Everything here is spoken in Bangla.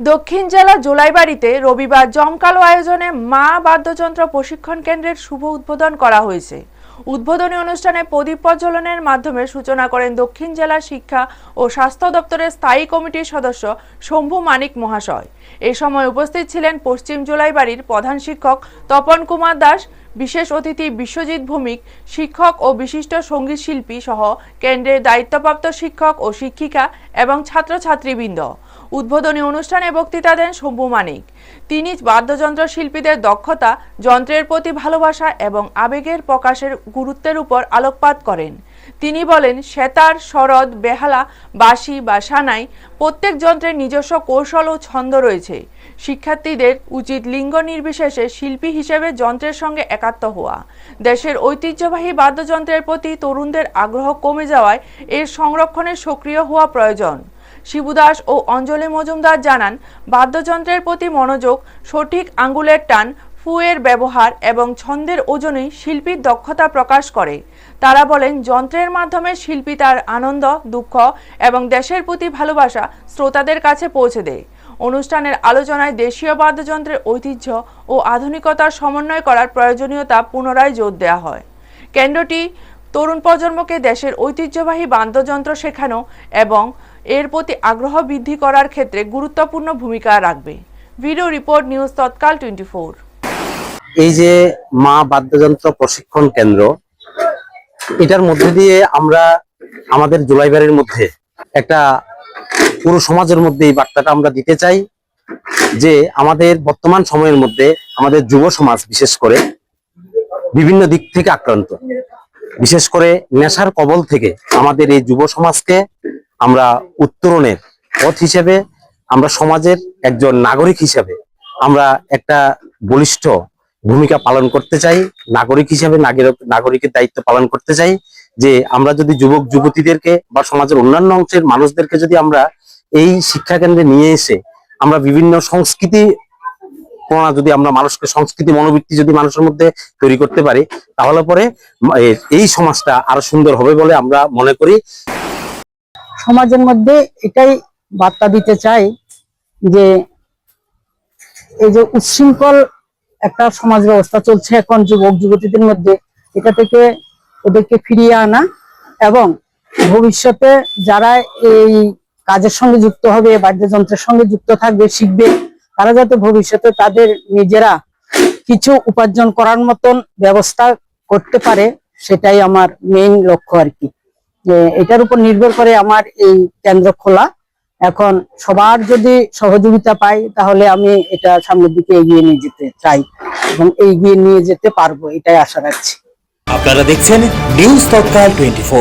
দক্ষিণ জেলা জোলাইবাড়িতে রবিবার জমকালো আয়োজনে মা বাদ্যযন্ত্র প্রশিক্ষণ কেন্দ্রের শুভ উদ্বোধন করা হয়েছে। উদ্বোধনী অনুষ্ঠানে প্রদীপ প্রজ্বলনের মাধ্যমে সূচনা করেন দক্ষিণ জেলা শিক্ষা ও স্বাস্থ্য দপ্তরের স্থায়ী কমিটির সদস্য শম্ভু মানিক মহাশয়। এই সময় উপস্থিত ছিলেন পশ্চিম জোলাইবাড়ির প্রধান শিক্ষক তপন কুমার দাস, বিশেষ অতিথি বিশ্বজিৎ ভৌমিক, শিক্ষক ও বিশিষ্ট সঙ্গীত শিল্পী সহ কেন্দ্রের দায়িত্বপ্রাপ্ত শিক্ষক ও শিক্ষিকা এবং ছাত্রছাত্রীবৃন্দ। উদ্বোধনী অনুষ্ঠানে বক্তৃতা দেন শম্ভু মানিক। তিনি বাদ্যযন্ত্র শিল্পীদের দক্ষতা, যন্ত্রের প্রতি ভালোবাসা এবং আবেগের প্রকাশের গুরুত্বের উপর আলোকপাত করেন। তিনি বলেন, সেতার, সরোদ, বেহালা, বাঁশি বা সানাই প্রত্যেক যন্ত্রের নিজস্ব কৌশল ও ছন্দ রয়েছে। শিক্ষার্থীদের উচিত লিঙ্গ নির্বিশেষে শিল্পী হিসেবে যন্ত্রের সঙ্গে একাত্ম হওয়া। দেশের ঐতিহ্যবাহী বাদ্যযন্ত্রের প্রতি তরুণদের আগ্রহ কমে যাওয়ায় এর সংরক্ষণে সক্রিয় হওয়া প্রয়োজন। শিবু দাস ও অঞ্জলি মজুমদার জানান, বাদ্যযন্ত্রের প্রতি মনোযোগ, সঠিক আঙ্গুলের টান, ফুয়ের ব্যবহার এবং ছন্দের ওজনেই শিল্পীর দক্ষতা প্রকাশ করে। তারা বলেন, যন্ত্রের মাধ্যমে শিল্পী তার আনন্দ, দুঃখ এবং দেশের প্রতি ভালোবাসা শ্রোতাদের কাছে পৌঁছে দেয়। অনুষ্ঠানের আলোচনায় দেশীয় বাদ্যযন্ত্রের ঐতিহ্য ও আধুনিকতার সমন্বয় করার প্রয়োজনীয়তা পুনরায় জোর দেওয়া হয়। কেন্দ্রটি তরুণ প্রজন্মকে দেশের ঐতিহ্যবাহী বাদ্যযন্ত্র শেখানো এবং এর প্রতি আগ্রহ বৃদ্ধি করার ক্ষেত্রে গুরুত্বপূর্ণ ভূমিকা রাখবে। ভিডিও রিপোর্ট, নিউজ তৎকাল 24। এই যে মা বাদ্যযন্ত্র প্রশিক্ষণ কেন্দ্র, এটার মধ্যে দিয়ে আমরা আমাদের জোলাইবাড়ির মধ্যে একটা পুরো সমাজের মধ্যে এই বার্তাটা আমরা দিতে চাই যে আমাদের বর্তমান সময়ের মধ্যে আমাদের যুব সমাজ বিশেষ করে বিভিন্ন দিক থেকে আক্রান্ত, বিশেষ করে নেশার কবল থেকে আমাদের এই যুব সমাজকে আমরা উত্তরণের পথ হিসেবে, আমরা সমাজের একজন নাগরিক হিসেবে আমরা একটা বলিষ্ঠ ভূমিকা পালন করতে চাই। নাগরিক হিসেবে নাগরিকের দায়িত্ব পালন করতে চাই যে আমরা যদি যুবক যুবতীদেরকে বা সমাজের অন্যান্য অংশের মানুষদেরকে যদি আমরা এই শিক্ষা কেন্দ্রে নিয়ে এসে আমরা বিভিন্ন সংস্কৃতি যদি আমরা মানুষকে সংস্কৃতি মনোবৃত্তি যদি মানুষের মধ্যে তৈরি করতে পারি, তাহলে পরে এই সমাজটা আরো সুন্দর হবে বলে আমরা মনে করি। সমাজের মধ্যে এটাই বার্তা দিতে চাই যে এই যে উচ্ছৃঙ্খল একটা সমাজ ব্যবস্থা চলছে এখন যুবক যুবতীদের মধ্যে, এটা থেকে ওদেরকে ফিরিয়ে আনা এবং ভবিষ্যতে যারা এই কাজের সঙ্গে যুক্ত হবে, বাদ্যযন্ত্রের সঙ্গে যুক্ত থাকবে, শিখবে, তারা যাতে ভবিষ্যতে তাদের নিজেরা কিছু উপার্জন করার মতন ব্যবস্থা করতে পারে, সেটাই আমার মেইন লক্ষ্য আর কি। যে এটার উপর নির্ভর করে আমার এই কেন্দ্র খোলা। এখন সবার যদি সহযোগিতা পাই তাহলে আমি এটা সামনের দিকে এগিয়ে নিয়ে যেতে চাই এবং এগিয়ে নিয়ে যেতে পারবো, এটাই আশা রাখছি। আপনারা দেখছেন নিউজ তৎকাল 24।